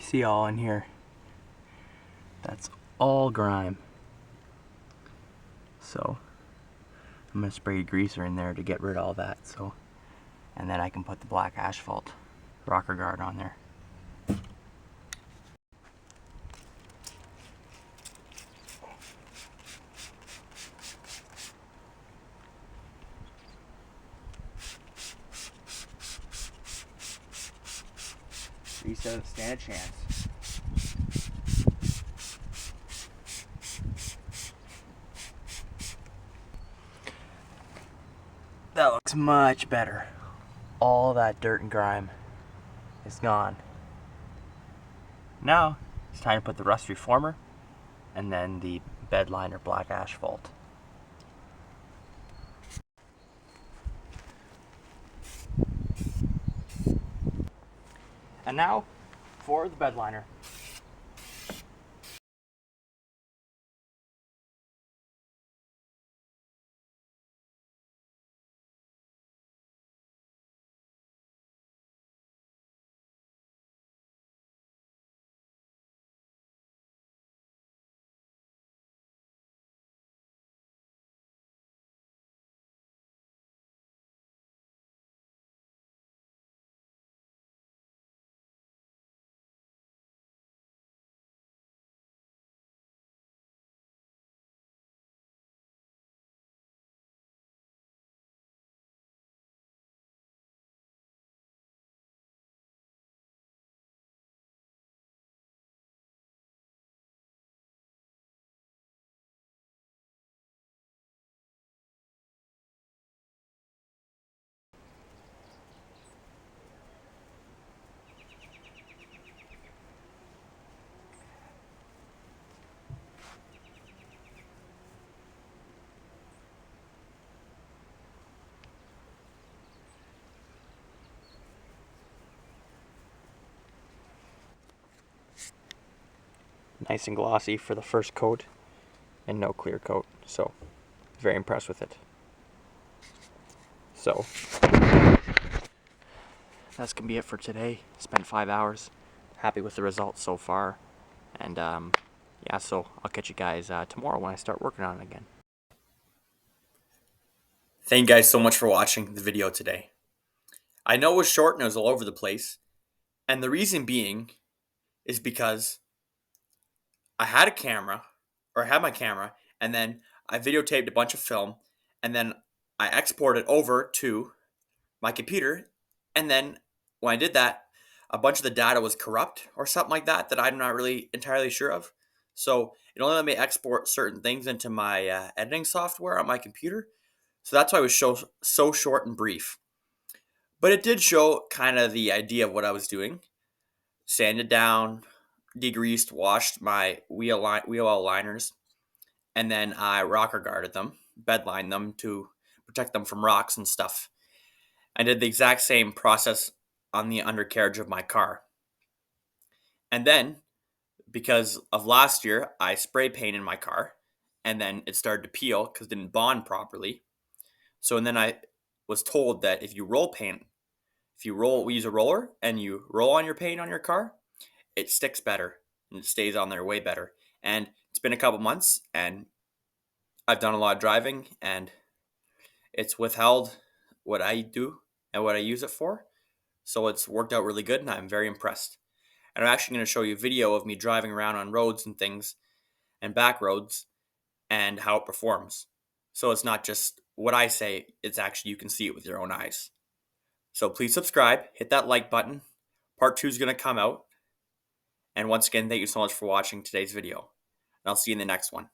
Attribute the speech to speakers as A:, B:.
A: See all in here. That's all grime. So I'm gonna spray greaser in there to get rid of all that. And then I can put the black asphalt rocker guard on there. Grease doesn't stand a chance. That looks much better. All that dirt and grime is gone. Now it's time to put the rust reformer and then the bed liner black asphalt. And now for the bed liner. Nice and glossy for the first coat and no clear coat, so very impressed with it. So that's gonna be it for today. Spent 5 hours. Happy with the results so far, and yeah, so I'll catch you guys tomorrow when I start working on it again.
B: Thank you guys so much for watching the video today. I know it was short and it was all over the place, and the reason being is because I had a camera, or I had my camera, and then I videotaped a bunch of film, and then I exported over to my computer, and then when I did that, a bunch of the data was corrupt or something like that that I'm not really entirely sure of. So it only let me export certain things into my editing software on my computer. So that's why it was so short and brief. But it did show kind of the idea of what I was doing. Sanded down, degreased, washed my wheel well liners, and then I rocker guarded them, bed lined them to protect them from rocks and stuff. I did the exact same process on the undercarriage of my car. And then, because of last year, I spray painted my car, and then it started to peel because it didn't bond properly. So, and then I was told that if you roll paint, we use a roller and you roll on your paint on your car, it sticks better and it stays on there way better. And it's been a couple months, and I've done a lot of driving, and it's withheld what I do and what I use it for. So it's worked out really good, and I'm very impressed. And I'm actually going to show you a video of me driving around on roads and things and back roads and how it performs. So it's not just what I say, it's actually you can see it with your own eyes. So please subscribe, hit that like button. Part 2 is going to come out. And once again, thank you so much for watching today's video. And I'll see you in the next one.